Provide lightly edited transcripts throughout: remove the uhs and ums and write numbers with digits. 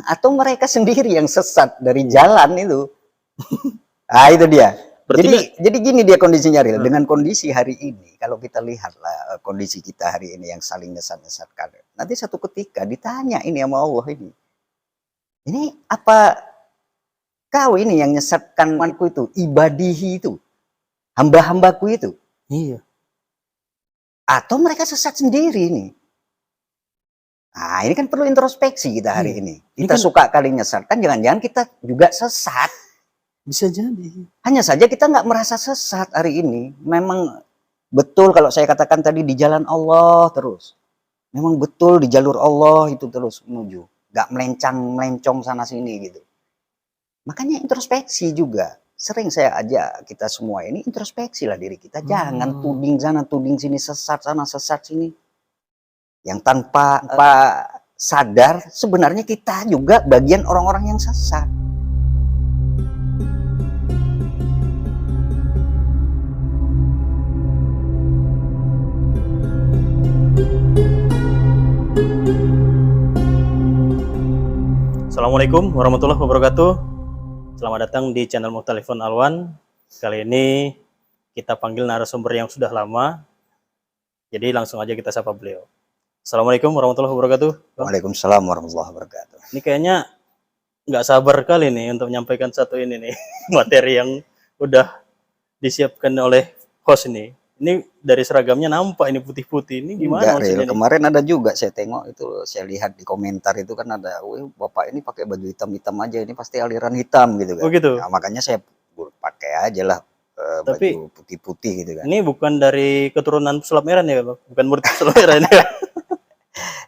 atau mereka sendiri yang sesat dari jalan itu. Ah itu dia. Jadi gini dia kondisinya real. Dengan kondisi hari ini, kalau kita lihatlah kondisi kita hari ini yang saling nyesat-nyesatkan. Nanti satu ketika ditanya ini sama Allah ini apa kau ini yang nyesatkan manku itu, ibadihi itu, hamba-hambaku itu. Iya. Atau mereka sesat sendiri nih. Nah ini kan perlu introspeksi kita hari ini. Kita kan suka kali nyesatkan, jangan-jangan kita juga sesat. Bisa jadi. Hanya saja kita nggak merasa sesat hari ini. Memang betul kalau saya katakan tadi di jalan Allah terus. Memang betul di jalur Allah itu terus menuju. Nggak melencong sana sini gitu. Makanya introspeksi juga. Sering saya ajak kita semua ini introspeksi lah diri kita. Jangan tuding sana, tuding sini, sesat sana, sesat sini. Yang tanpa sadar sebenarnya kita juga bagian orang-orang yang sesat. Assalamualaikum warahmatullahi wabarakatuh. Selamat datang di channel Mukhtalifun Alwan. Kali ini kita panggil narasumber yang sudah lama. Jadi langsung aja kita sapa beliau. Assalamualaikum warahmatullahi wabarakatuh. Waalaikumsalam warahmatullahi wabarakatuh. Ini kayaknya nggak sabar kali nih untuk menyampaikan satu ini nih materi yang udah disiapkan oleh host ini. Ini dari seragamnya nampak ini putih-putih. Ini gimana maksudnya? Kemarin ada juga saya tengok itu, saya lihat di komentar itu kan ada, wih bapak ini pakai baju hitam-hitam aja, ini pasti aliran hitam gitu kan. Oh gitu. Nah, makanya saya pakai aja lah baju putih-putih gitu kan. Ini bukan dari keturunan pesulap merah ya, bukan murid pesulap merah ya.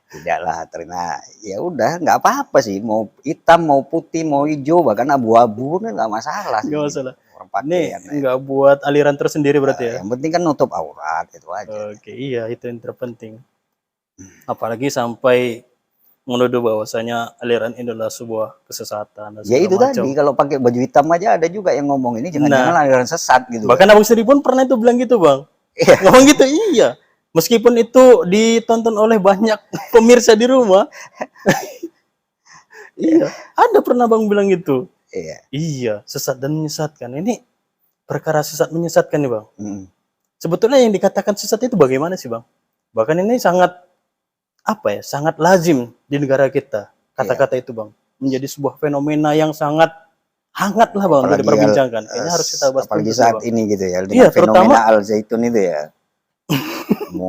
Tidak lah, ternyata ya udah nggak apa-apa sih, mau hitam mau putih mau hijau bahkan abu-abu kan nggak masalah. Nggak masalah. Ini nggak buat aliran tersendiri berarti ya. Yang penting kan nutup aurat itu aja. Oke, iya itu yang terpenting. Apalagi sampai menuduh bahwasanya aliran ini adalah sebuah kesesatan. Ya itu macam. Tadi kalau pakai baju hitam aja ada juga yang ngomong ini jangan-jangan aliran sesat gitu. Bahkan Abang sendiri pun pernah itu bilang gitu bang. Ngomong gitu iya. Meskipun itu ditonton oleh banyak pemirsa di rumah. Iya, ada pernah bang bilang gitu. Iya, sesat dan menyesatkan. Ini perkara sesat menyesatkan nih bang. Sebetulnya yang dikatakan sesat itu bagaimana sih bang? Bahkan ini sangat apa ya? Sangat lazim di negara kita kata-kata itu bang. Menjadi sebuah fenomena yang sangat hangat lah bang untuk diperbincangkan. Kayaknya harus kita bahas. Apalagi saat ini gitu ya. Dengan fenomena Al Zaitun itu ya.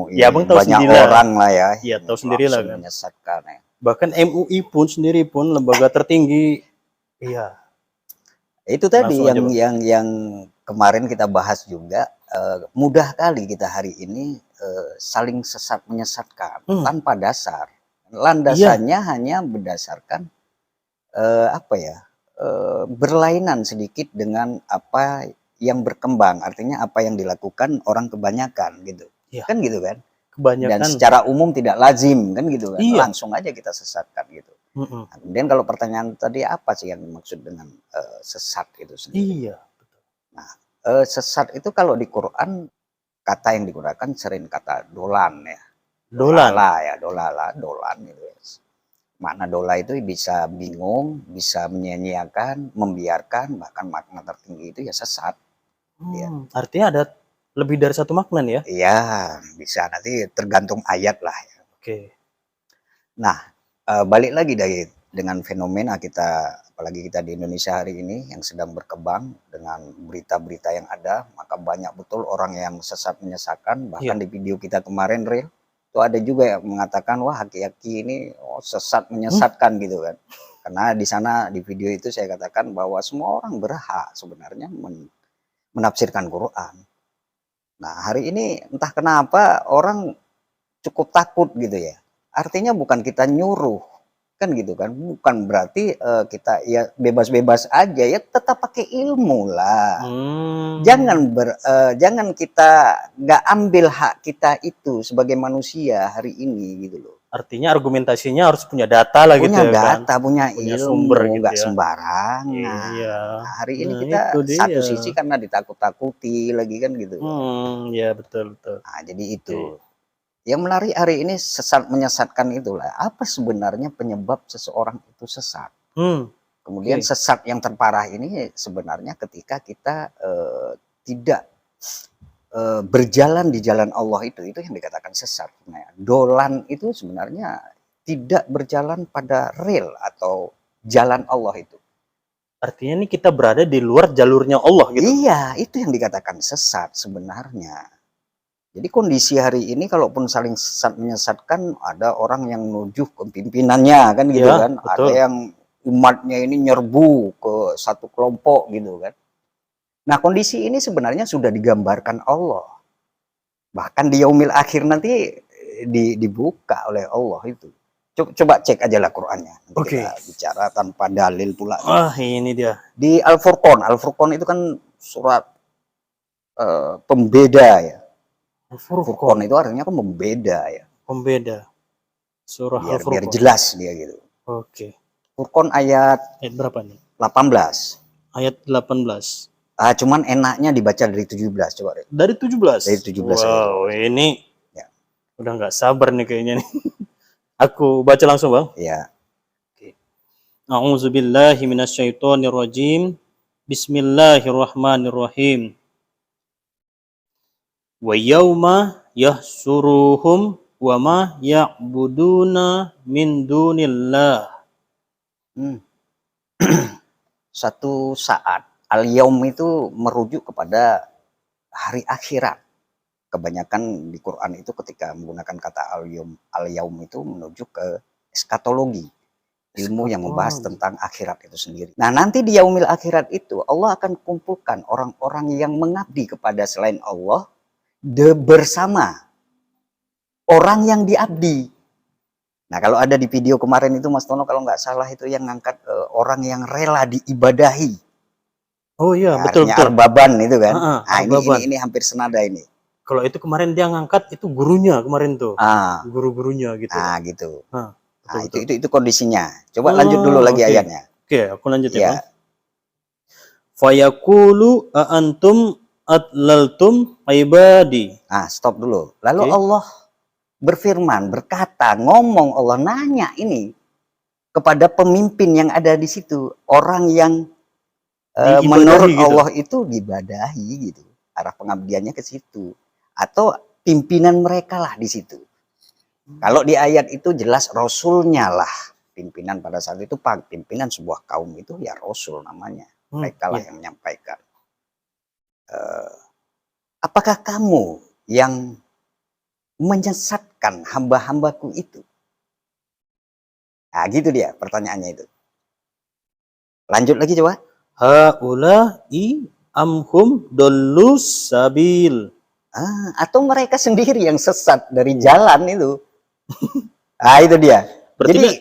Ya bang tahu banyak sendiri orang lah ya. Iya tahu sendiri lah kan. Menyesatkan ya. Bahkan MUI pun sendiri pun lembaga tertinggi. Iya. Itu tadi yang kemarin kita bahas juga, mudah kali kita hari ini saling sesat menyesatkan tanpa dasar. Landasannya hanya berdasarkan apa ya, berlainan sedikit dengan apa yang berkembang, artinya apa yang dilakukan orang kebanyakan gitu. Kan gitu kan. Kebanyakan. Dan secara umum tidak lazim kan gitu kan. Langsung aja kita sesatkan gitu. Nah, kemudian kalau pertanyaan tadi apa sih yang dimaksud dengan sesat itu sendiri? Iya. Nah, sesat itu kalau di Quran kata yang digunakan sering kata dolan ya. Dolan itu. Makna dola itu bisa bingung, bisa menyia-nyiakan, membiarkan, bahkan makna tertinggi itu ya sesat. Artinya ada lebih dari satu makna nih ya? Iya, bisa nanti tergantung ayat lah ya. Nah, balik lagi dengan fenomena kita, apalagi kita di Indonesia hari ini yang sedang berkembang dengan berita-berita yang ada, maka banyak betul orang yang sesat menyesatkan. Bahkan di video kita kemarin real itu ada juga yang mengatakan wah aki-aki ini sesat menyesatkan gitu kan. Karena di sana di video itu saya katakan bahwa semua orang berhak sebenarnya menafsirkan Quran. Nah hari ini entah kenapa orang cukup takut gitu ya. Artinya bukan kita nyuruh kan gitu kan, bukan berarti kita ya bebas-bebas aja ya, tetap pakai ilmu lah. Jangan kita nggak ambil hak kita itu sebagai manusia hari ini gitu loh. Artinya argumentasinya harus punya data lah gitu ya kan. Punya data, punya ilmu, sumber gitu nggak ya. sembarangan. Iya. Nah, hari ini kita satu sisi karena ditakut-takuti lagi kan gitu. Iya betul. Nah jadi itu. Yang menarik hari ini sesat menyesatkan itulah. Apa sebenarnya penyebab seseorang itu sesat? Kemudian sesat yang terparah ini sebenarnya ketika kita tidak berjalan di jalan Allah itu yang dikatakan sesat. Nah, dolan itu sebenarnya tidak berjalan pada rel atau jalan Allah itu. Artinya ini kita berada di luar jalurnya Allah gitu. Iya, itu yang dikatakan sesat sebenarnya. Jadi kondisi hari ini kalaupun saling sesat menyesatkan, ada orang yang menuju ke pimpinannya kan gitu Ya, kan. betul. Ada yang umatnya ini nyerbu ke satu kelompok gitu kan. Nah, kondisi ini sebenarnya sudah digambarkan Allah. Bahkan di yaumil akhir nanti dibuka oleh Allah itu. Coba cek aja lah Qur'annya. Nanti kita bicara tanpa dalil pula. Ini dia. Di Al-Furqan. Al-Furqan itu kan surat pembeda ya. Furqan itu artinya kan membeda ya. Pembeda. Surah Al-Furqan. Biar jelas dia gitu. Furqan ayat berapa nih? 18. Ayat 18. Cuman enaknya dibaca dari 17 coba deh. Dari 17. Dari 17. Wow, ini ya. Udah nggak sabar nih kayaknya nih. Aku baca langsung, Bang. Ya. A'udzubillahi minasyaitonirrajim. Bismillahirrahmanirrahim. Wa yauma yahsuruhum wa ma ya'buduna min dunillah. Satu saat al-yaum itu merujuk kepada hari akhirat. Kebanyakan di Quran itu ketika menggunakan kata al-yaum itu menuju ke eskatologi. Ilmu yang membahas tentang akhirat itu sendiri. Nah, nanti di yaumil akhirat itu Allah akan kumpulkan orang-orang yang mengabdi kepada selain Allah bersama orang yang diabdi. Nah, kalau ada di video kemarin itu Mas Tono kalau nggak salah itu yang ngangkat orang yang rela diibadahi. Oh iya, nah, betul. Arbaban itu kan. Ini hampir senada ini. Kalau itu kemarin dia ngangkat itu gurunya kemarin tuh. Guru-gurunya gitu. Gitu. Betul. Itu kondisinya. Coba lanjut dulu lagi ayatnya. Aku lanjut ya, Bang. Fayaqulu a antum adlaltum ibadi. Stop dulu. Lalu Allah berfirman, berkata, ngomong Allah nanya ini kepada pemimpin yang ada di situ, orang yang menurut gitu. Allah itu dibadahi gitu. Arah pengabdiannya ke situ atau pimpinan mereka lah di situ. Kalau di ayat itu jelas rasulnya lah pimpinan pada saat itu, pimpinan sebuah kaum itu ya rasul namanya. Mereka lah yang menyampaikan. Apakah kamu yang menyesatkan hamba-hambaku itu? Nah, gitu dia pertanyaannya itu. Lanjut lagi coba. Haula'i amhum dollus sabil. Atau mereka sendiri yang sesat dari jalan itu. Itu dia.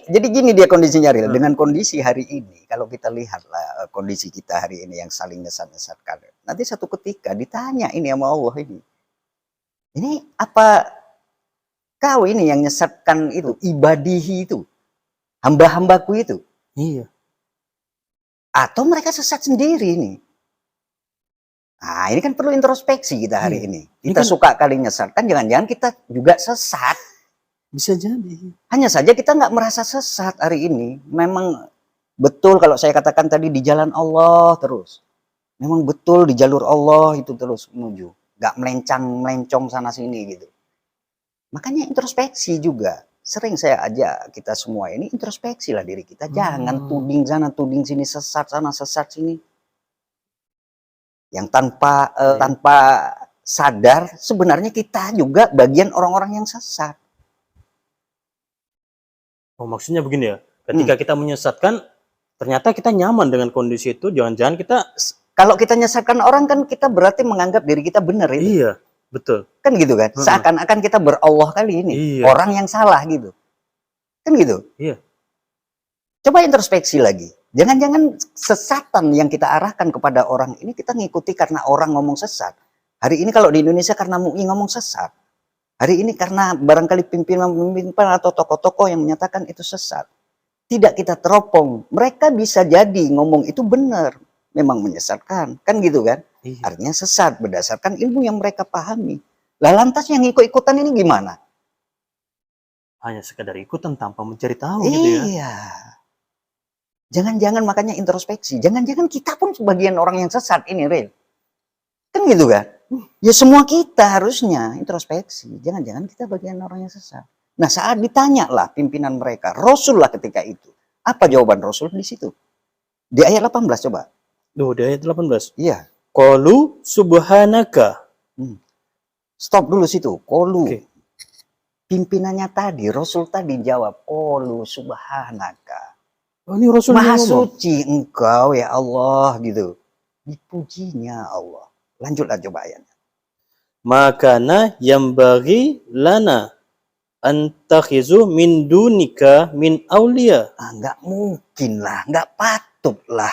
Jadi gini dia kondisinya real. Dengan kondisi hari ini, kalau kita lihatlah kondisi kita hari ini yang saling nyesat-nyesatkan. Nanti satu ketika ditanya ini sama Allah ini. Ini apa kau ini yang nyesatkan itu, ibadihi itu, hamba-hambaku itu? Iya. Atau mereka sesat sendiri ini? Nah, ini kan perlu introspeksi kita hari ini. Kita suka kali nyesatkan, jangan-jangan kita juga sesat. Bisa jadi. Hanya saja kita nggak merasa sesat hari ini. Memang betul kalau saya katakan tadi di jalan Allah terus. Memang betul di jalur Allah itu terus menuju. Nggak melencong sana sini gitu. Makanya introspeksi juga. Sering saya ajak kita semua ini introspeksi lah diri kita. Jangan tuding sana, tuding sini, sesat sana, sesat sini. Yang tanpa sadar sebenarnya kita juga bagian orang-orang yang sesat. Oh, maksudnya begini ya. Ketika kita menyesatkan, ternyata kita nyaman dengan kondisi itu. Jangan-jangan kita... Kalau kita menyesatkan orang kan kita berarti menganggap diri kita benar itu. Iya, betul. Kan gitu kan. Seakan-akan kita berallah kali ini. Orang yang salah gitu. Kan gitu. Iya. Coba introspeksi lagi. Jangan-jangan sesatan yang kita arahkan kepada orang ini kita ngikuti karena orang ngomong sesat. Hari ini kalau di Indonesia karena MUI ngomong sesat. Hari ini karena barangkali pimpinan atau tokoh-tokoh yang menyatakan itu sesat. Tidak kita teropong. Mereka bisa jadi ngomong itu benar. Memang menyesatkan. Kan gitu kan. Artinya sesat berdasarkan ilmu yang mereka pahami. Lah lantas yang ikut-ikutan ini gimana? Hanya sekadar ikutan tanpa mencari tahu gitu ya. Iya. Jangan-jangan makanya introspeksi. Jangan-jangan kita pun sebagian orang yang sesat ini, Ril. Kan gitu kan? Ya semua kita harusnya introspeksi. Jangan-jangan kita bagian orang yang sesat. Nah saat ditanya lah pimpinan mereka, Rasul lah ketika itu. Apa jawaban Rasul di situ? Di ayat 18 coba. Duh, di ayat 18. Iya. Qalu subhanaka. Stop dulu situ. Qalu. Okay. Pimpinannya tadi, Rasul tadi jawab, Qalu subhanaka. Oh, ini Rasul Maha suci engkau ya Allah gitu. Dipujinya Allah. Lanjutlah coba ayatnya. Makana yang bagi lana antakhizu min dunika min aulia. Nggak mungkin lah, nggak patut lah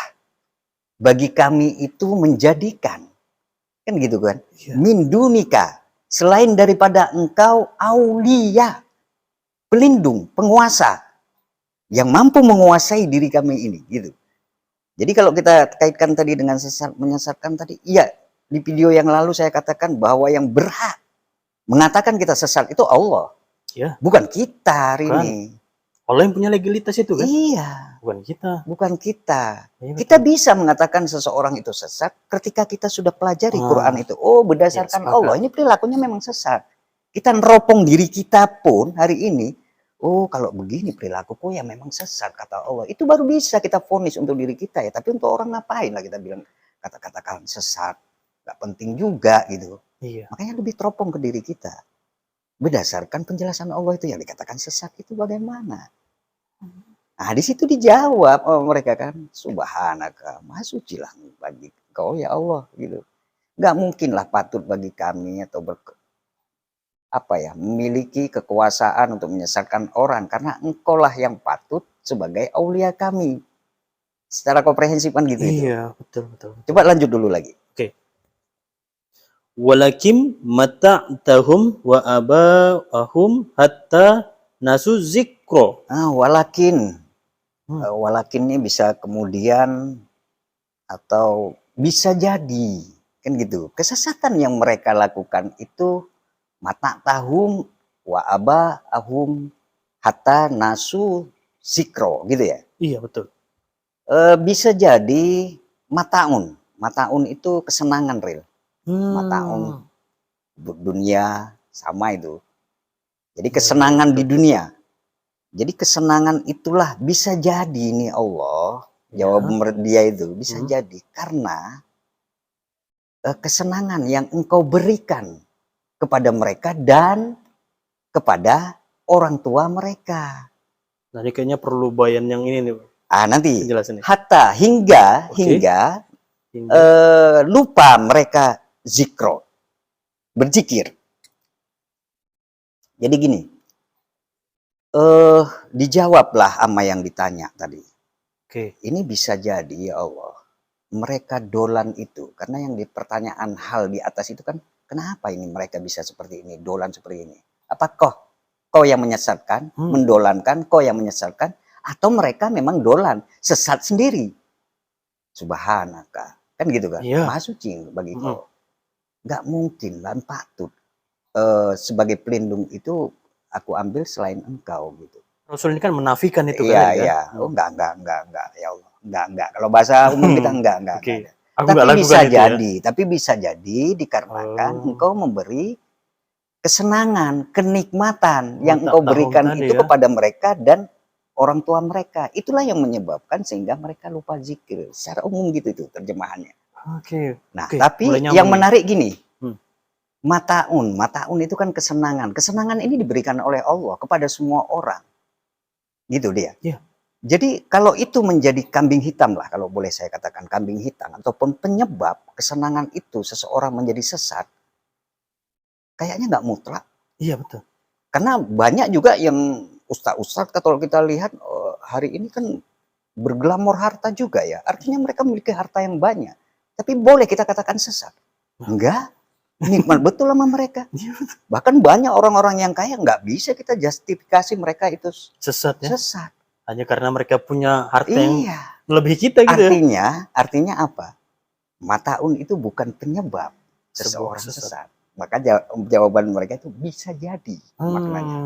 bagi kami itu menjadikan, kan gitu kan? Ya. Min dunika, selain daripada engkau aulia, pelindung, penguasa yang mampu menguasai diri kami ini, gitu. Jadi kalau kita kaitkan tadi dengan sesat menyesatkan tadi, iya di video yang lalu saya katakan bahwa yang berhak mengatakan kita sesat itu Allah. Ya. Bukan kita hari ini. Allah yang punya legalitas itu kan? Iya. Bukan kita. Bukan kita. Ya, kita bisa mengatakan seseorang itu sesat ketika kita sudah pelajari Quran itu. Oh, berdasarkan Allah, ini perilakunya memang sesat. Kita neropong diri kita pun hari ini, oh kalau begini perilakuku ya memang sesat kata Allah. Itu baru bisa kita vonis untuk diri kita ya. Tapi untuk orang ngapain lah kita bilang kata-kata sesat. Gak penting juga gitu. Iya. Makanya lebih teropong ke diri kita. Berdasarkan penjelasan Allah itu yang dikatakan sesat itu bagaimana? Nah di situ dijawab mereka kan, subhanaka, maha suci lah bagi kau ya Allah gitu. Gak mungkin lah patut bagi kami atau memiliki kekuasaan untuk menyesatkan orang karena engkau lah yang patut sebagai aulia kami. Secara komprehensif kan gitu. Iya, betul. Coba lanjut dulu lagi. Oke. Walakim mata'tahum wa aba'ahum hatta nasu zikro. Walakin ini bisa kemudian atau bisa jadi kan gitu. Kesesatan yang mereka lakukan itu mata'tahum wa aba'ahum hatta nasu zikro gitu ya. Iya betul. Bisa jadi mata'un. Mata'un itu kesenangan, Ril. Mata'un dunia sama itu. Jadi kesenangan di dunia. Jadi kesenangan itulah bisa jadi nih Allah. Jawaban dia itu bisa jadi karena kesenangan yang engkau berikan kepada mereka dan kepada orang tua mereka. Nah ini kayaknya perlu bayan yang ini nih. Nanti hatta hingga lupa mereka zikro, berzikir. Jadi gini, dijawablah sama yang ditanya tadi. Ini bisa jadi ya Allah, mereka dolan itu, karena yang dipertanyaan hal di atas itu kan, kenapa ini mereka bisa seperti ini, dolan seperti ini? Apakah kau yang menyesatkan, mendolankan, kau yang menyesatkan, atau mereka memang dolan, sesat sendiri? Subhanaka, kan gitu kan? Iya. Maha suci bagi kau. Gak mungkin lah, patut sebagai pelindung itu aku ambil selain engkau gitu. Rasul ini kan menafikan itu kan? Iya. Oh enggak ya Allah. Enggak. Kalau bahasa umum kita enggak. Okay. Tapi bisa jadi dikarenakan engkau memberi kesenangan, kenikmatan yang engkau berikan itu kepada mereka dan orang tua mereka. Itulah yang menyebabkan sehingga mereka lupa zikir. Secara umum gitu itu terjemahannya. Nah, tapi yang menarik gini. Mata'un itu kan kesenangan. Kesenangan ini diberikan oleh Allah kepada semua orang. Gitu dia. Yeah. Jadi kalau itu menjadi kambing hitam lah, kalau boleh saya katakan kambing hitam, ataupun penyebab kesenangan itu seseorang menjadi sesat, kayaknya nggak mutlak. Iya betul. Karena banyak juga yang ustaz-ustaz kalau kita lihat hari ini kan berglamor harta juga ya. Artinya mereka memiliki harta yang banyak. Tapi boleh kita katakan sesat? Enggak. Nikmat betul sama mereka. Bahkan banyak orang-orang yang kaya nggak bisa kita justifikasi mereka itu sesat. Sesat. Hanya karena mereka punya harta yang lebih kita gitu. Artinya apa? Mata'un itu bukan penyebab seseorang sesat. Maka jawaban mereka itu bisa jadi maknanya.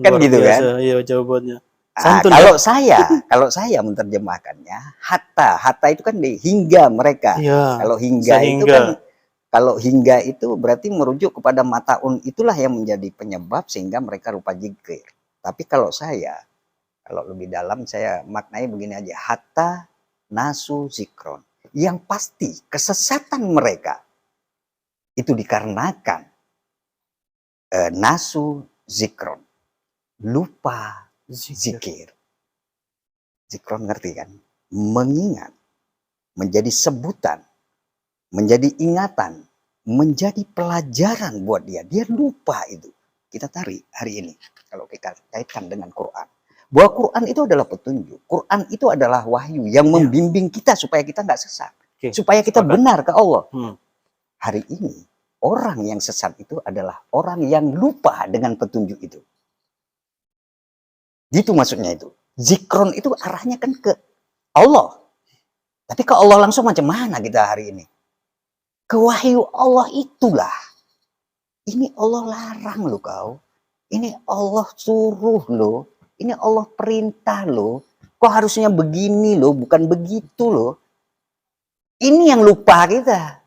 Kan luar gitu kan? biasa. Iya jawabannya. Ah, Santun kalau ya? kalau saya menerjemahkannya, hatta itu kan di hingga mereka. Iya, Kalau hingga itu sehingga. kan, kalau hingga itu berarti merujuk kepada mataun, itulah yang menjadi penyebab sehingga mereka lupa zikir. Tapi kalau saya, kalau lebih dalam saya maknai begini aja, hatta nasu zikron. Yang pasti kesesatan mereka itu dikarenakan nasu zikron, lupa Zikir. zikir. Zikron ngerti kan? Mengingat, menjadi sebutan, menjadi ingatan, menjadi pelajaran buat dia. Dia lupa itu. Kita tarik hari ini kalau kita kaitkan dengan Quran. Bahwa Quran itu adalah petunjuk. Quran itu adalah wahyu yang membimbing kita supaya kita nggak sesat. Supaya kita benar ke Allah. Hari ini orang yang sesat itu adalah orang yang lupa dengan petunjuk itu. Gitu maksudnya itu. Zikron itu arahnya kan ke Allah. Tapi ke Allah langsung macam mana kita hari ini? Ke wahyu Allah itulah. Ini Allah larang lo kau. Ini Allah suruh lo. Ini Allah perintah lo. Kok harusnya begini lo, bukan begitu lo. Ini yang lupa kita.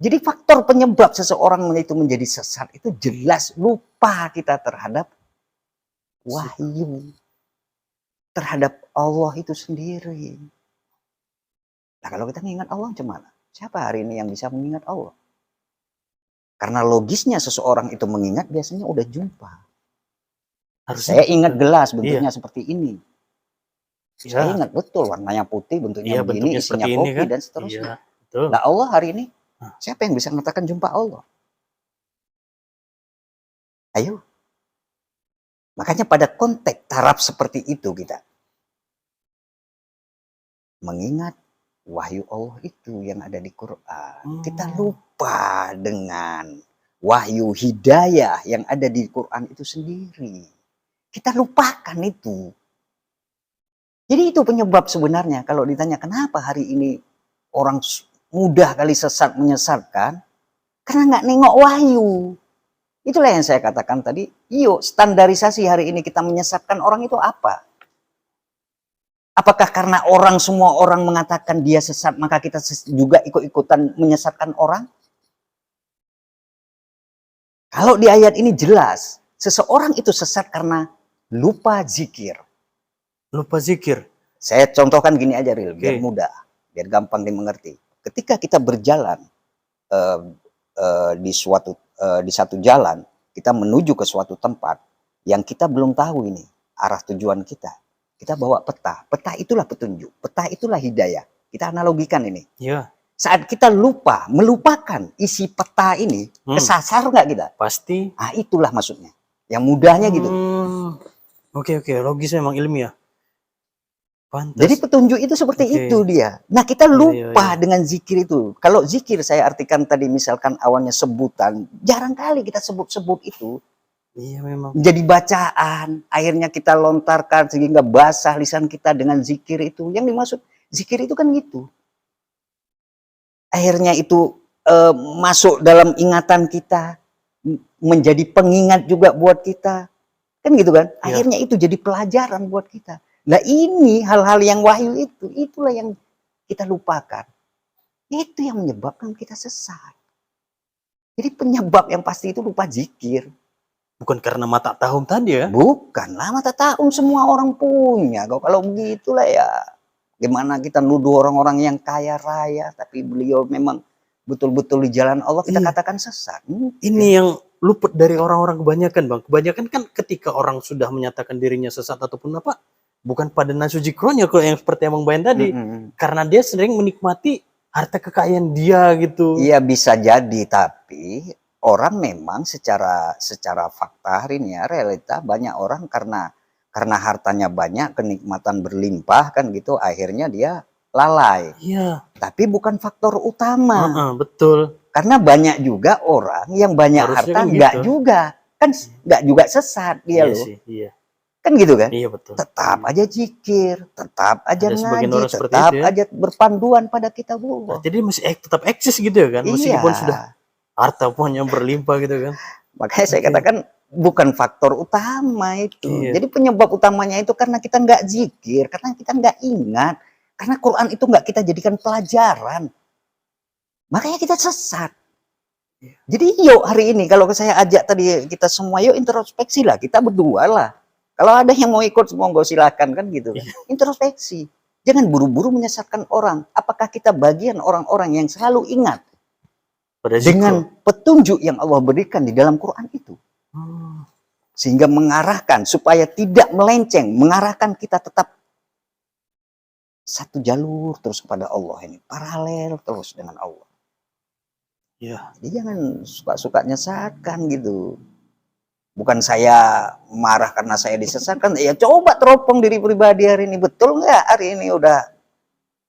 Jadi faktor penyebab seseorang itu menjadi sesat itu jelas lupa kita terhadap wahyu. Terhadap Allah itu sendiri. Nah kalau kita mengingat Allah macam mana? Siapa hari ini yang bisa mengingat Allah? Karena logisnya seseorang itu mengingat biasanya udah jumpa. Harusnya saya ingat gelas bentuknya seperti ini. Saya ingat betul warnanya putih, bentuknya begini, isinya kopi kan? Dan seterusnya. Nah Allah hari ini, siapa yang bisa mengatakan jumpa Allah? Ayo. Makanya pada konteks taraf seperti itu kita mengingat wahyu Allah itu yang ada di Quran. Kita lupa dengan wahyu hidayah yang ada di Quran itu sendiri. Kita lupakan itu. Jadi itu penyebab sebenarnya kalau ditanya kenapa hari ini orang mudah kali sesat menyesatkan, karena nggak nengok wahyu. Itulah yang saya katakan tadi, yuk standarisasi hari ini kita menyesatkan orang itu apa? Apakah karena semua orang mengatakan dia sesat, maka kita juga ikut-ikutan menyesatkan orang? Kalau di ayat ini jelas, seseorang itu sesat karena lupa zikir. Lupa zikir. Saya contohkan gini aja, Ril, biar mudah, biar gampang dimengerti. Ketika kita berjalan di satu jalan, kita menuju ke suatu tempat yang kita belum tahu ini arah tujuan kita. Kita bawa peta. Peta itulah petunjuk. Peta itulah hidayah. Kita analogikan ini. Ya. Saat kita melupakan isi peta ini, kesasar nggak kita? Pasti. Ah, itulah maksudnya. Yang mudahnya gitu. Oke, logis memang ilmiah. Pantas. Jadi petunjuk itu seperti itu dia. Nah kita lupa dengan zikir itu. Kalau zikir saya artikan tadi misalkan awalnya sebutan, jarang kali kita sebut-sebut itu. Iya memang. Jadi bacaan, akhirnya kita lontarkan sehingga basah lisan kita dengan zikir itu. Yang dimaksud zikir itu kan gitu. Akhirnya itu masuk dalam ingatan kita, menjadi pengingat juga buat kita. Kan gitu kan? Akhirnya itu jadi pelajaran buat kita. Nah ini hal-hal yang wahyu itu, itulah yang kita lupakan. Itu yang menyebabkan kita sesat. Jadi penyebab yang pasti itu lupa zikir. Bukan karena mata tahun tadi ya? Bukanlah, mata tahun semua orang punya. Kalau begitulah ya, gimana kita nuduh orang-orang yang kaya raya, tapi beliau memang betul-betul di jalan Allah, kita katakan sesat. Ini yang luput dari orang-orang kebanyakan, Bang. Kebanyakan kan ketika orang sudah menyatakan dirinya sesat ataupun apa, bukan pada nasu zikronya kalau yang seperti Abang Bayan tadi. Karena dia sering menikmati harta kekayaan dia gitu. Iya bisa jadi, tapi orang memang secara fakta hari ini ya, realita banyak orang karena hartanya banyak, kenikmatan berlimpah kan gitu, akhirnya dia lalai. Iya. Tapi bukan faktor utama. Betul. Karena banyak juga orang yang banyak harta kan enggak gitu. Enggak juga sesat dia loh. Iya. Kan gitu kan? Iya betul. Tetap aja zikir, tetap aja ngaji, tetap aja berpanduan pada kitab Allah. Jadi masih tetap eksis gitu ya kan? Meskipun sudah harta punya berlimpah gitu kan? Makanya saya Oke. katakan bukan faktor utama itu. Iya. Jadi penyebab utamanya itu karena kita nggak zikir, karena kita nggak ingat, karena Quran itu nggak kita jadikan pelajaran. Makanya kita sesat. Iya. Jadi yuk hari ini kalau saya ajak tadi kita semua yuk introspeksi lah, kita berdua lah. Kalau ada yang mau ikut monggo silakan kan gitu kan. Iya. Introspeksi. Jangan buru-buru menyesatkan orang. Apakah kita bagian orang-orang yang selalu ingat Pada dengan petunjuk yang Allah berikan di dalam Quran itu? Sehingga mengarahkan supaya tidak melenceng, mengarahkan kita tetap satu jalur terus kepada Allah ini, paralel terus dengan Allah. Iya. Jadi jangan suka-suka nyesatkan gitu. Bukan saya marah karena saya disesatkan, ya coba teropong diri pribadi hari ini, betul nggak hari ini udah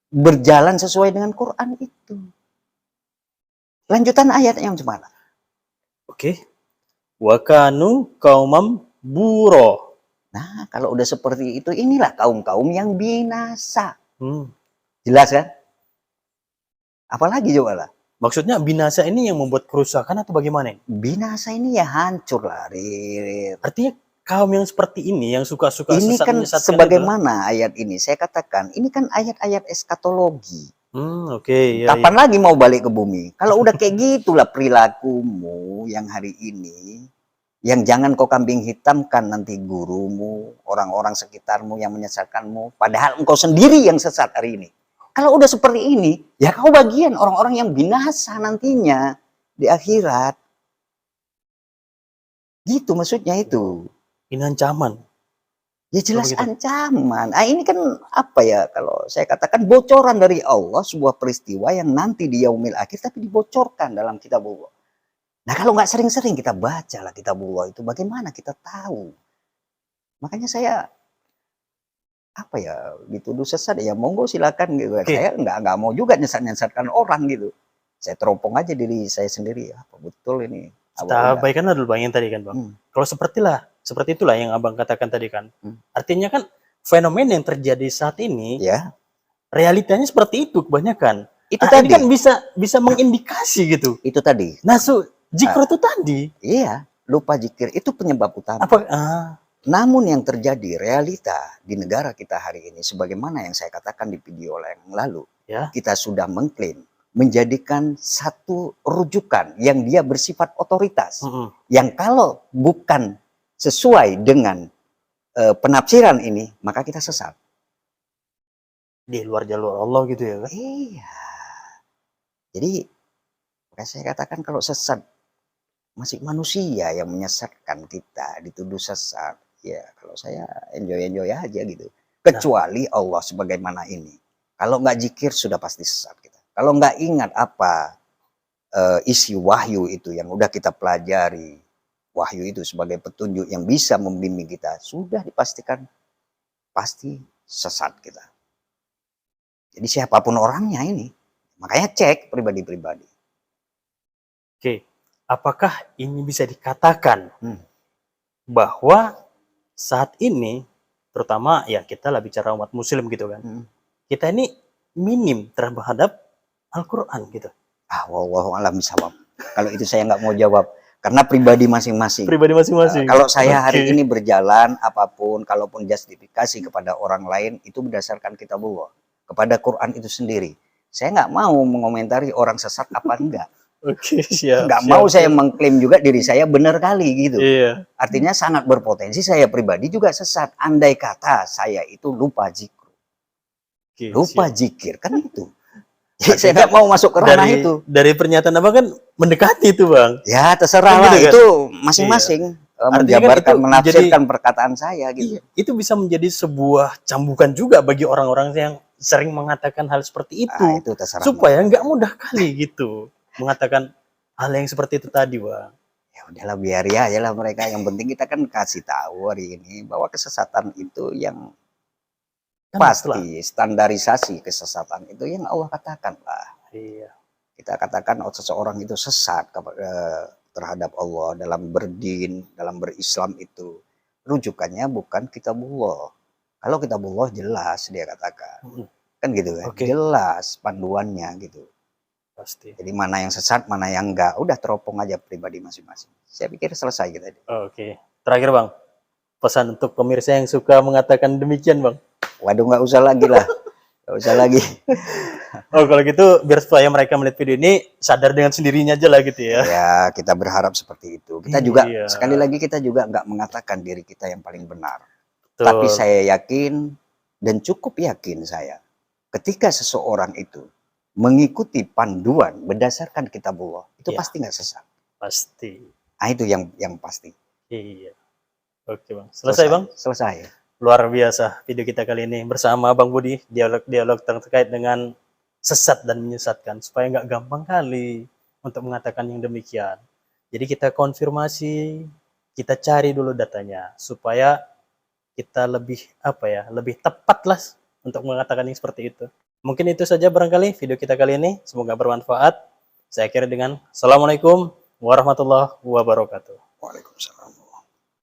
berjalan sesuai dengan Quran itu. Lanjutan ayatnya yang gimana? Oke. Wa kanu qaumam buro. Nah, kalau udah seperti itu, inilah kaum-kaum yang binasa. Hmm. Jelas kan? Apalagi coba lah. Maksudnya binasa ini yang membuat kerusakan atau bagaimana? Binasa ini ya hancur lah. Artinya kaum yang seperti ini, yang suka-suka Ini sesat kan menyesatkan sebagaimana ayat ini, saya katakan, ini kan ayat-ayat eskatologi. Oke, ya, Kapan lagi mau balik ke bumi? Kalau udah kayak gitulah perilakumu yang hari ini, yang jangan kau kambing hitamkan nanti gurumu, orang-orang sekitarmu yang menyesatkanmu, padahal engkau sendiri yang sesat hari ini. Kalau udah seperti ini, ya kau bagian orang-orang yang binasa nantinya di akhirat. Gitu maksudnya itu. Ini ancaman. Ya jelas ancaman. Ah, ini kan apa ya, kalau saya katakan bocoran dari Allah, sebuah peristiwa yang nanti di yaumil akhir tapi dibocorkan dalam kitabullah. Nah kalau nggak sering-sering kita baca lah kitabullah itu, bagaimana kita tahu? Makanya saya apa ya, dituduh sesat ya monggo silakan gitu. Saya nggak mau juga nyesat-nyesatkan orang gitu. Saya teropong aja diri saya sendiri, apa betul ini. Kita abaikan dulu Bang yang tadi kan Bang. Kalau seperti itulah yang Abang katakan tadi kan. Artinya kan fenomena yang terjadi saat ini, ya, realitanya seperti itu kebanyakan. Itu tadi kan bisa mengindikasi gitu. Itu tadi. Nah, zikir itu tadi. Iya, lupa zikir itu penyebab utama. Namun yang terjadi realita di negara kita hari ini, sebagaimana yang saya katakan di video yang lalu, kita sudah mengklaim menjadikan satu rujukan yang dia bersifat otoritas, yang kalau bukan sesuai dengan penafsiran ini, maka kita sesat. Di luar jalur Allah gitu ya kan? Iya. Jadi, saya katakan kalau sesat, masih manusia yang menyesatkan kita, dituduh sesat. Ya, kalau saya enjoy aja gitu. Kecuali Allah sebagaimana ini. Kalau nggak zikir sudah pasti sesat kita. Kalau nggak ingat apa isi wahyu itu yang udah kita pelajari, wahyu itu sebagai petunjuk yang bisa membimbing kita, sudah dipastikan pasti sesat kita. Jadi siapapun orangnya ini, makanya cek pribadi-pribadi. Oke, apakah ini bisa dikatakan bahwa saat ini, terutama ya kita lah bicara umat muslim gitu kan, kita ini minim terhadap Al-Quran gitu. Wallahu a'lam bishawab. Kalau itu saya nggak mau jawab, karena pribadi masing-masing. Kalau saya hari ini berjalan apapun, kalaupun justifikasi kepada orang lain, itu berdasarkan kitabullah, kepada Quran itu sendiri. Saya nggak mau mengomentari orang sesat apa enggak. Siap. Nggak mau saya mengklaim juga diri saya benar kali gitu. Iya. Artinya sangat berpotensi saya pribadi juga sesat. Andai kata saya itu lupa zikir. Lupa zikir kan itu. Jadi saya nggak mau masuk ke ranah itu. Dari pernyataan Abang kan mendekati itu Bang. Ya terserah lah, itu masing-masing menjabarkan, menafsirkan perkataan saya gitu. Iya, itu bisa menjadi sebuah cambukan juga bagi orang-orang yang sering mengatakan hal seperti itu. Itu terserah. Supaya nggak mudah kali gitu mengatakan hal yang seperti itu tadi Bang. Ya udahlah, biar ya aja lah mereka. Yang penting kita kan kasih tahu hari ini bahwa kesesatan itu yang pasti, standarisasi kesesatan itu yang Allah katakan lah. Iya. Kita katakan seseorang itu sesat terhadap Allah dalam berdin, dalam berislam itu. Rujukannya bukan kitabullah. Kalau kitabullah jelas dia katakan. Kan gitu kan, jelas panduannya gitu. Pasti. Jadi mana yang sesat, mana yang enggak, udah teropong aja pribadi masing-masing. Saya pikir selesai gitu. Oke. Terakhir Bang, pesan untuk pemirsa yang suka mengatakan demikian Bang. Waduh, nggak usah lagi lah. Nggak usah lagi. Oh kalau gitu biar supaya mereka melihat video ini sadar dengan sendirinya aja lah gitu ya. Ya kita berharap seperti itu. Kita juga sekali lagi kita juga nggak mengatakan diri kita yang paling benar. Betul. Tapi saya yakin dan cukup yakin saya ketika seseorang itu mengikuti panduan berdasarkan kitabullah itu pasti nggak sesat. Pasti. Nah itu yang pasti. Iya. Oke Bang. Selesai Bang? Selesai. Luar biasa video kita kali ini bersama Bang Budi, dialog-dialog terkait dengan sesat dan menyesatkan, supaya nggak gampang kali untuk mengatakan yang demikian. Jadi kita konfirmasi, kita cari dulu datanya, supaya kita lebih lebih tepat lah untuk mengatakan yang seperti itu. Mungkin itu saja barangkali video kita kali ini, semoga bermanfaat. Saya akhiri dengan Assalamualaikum warahmatullahi wabarakatuh. Waalaikumsalam.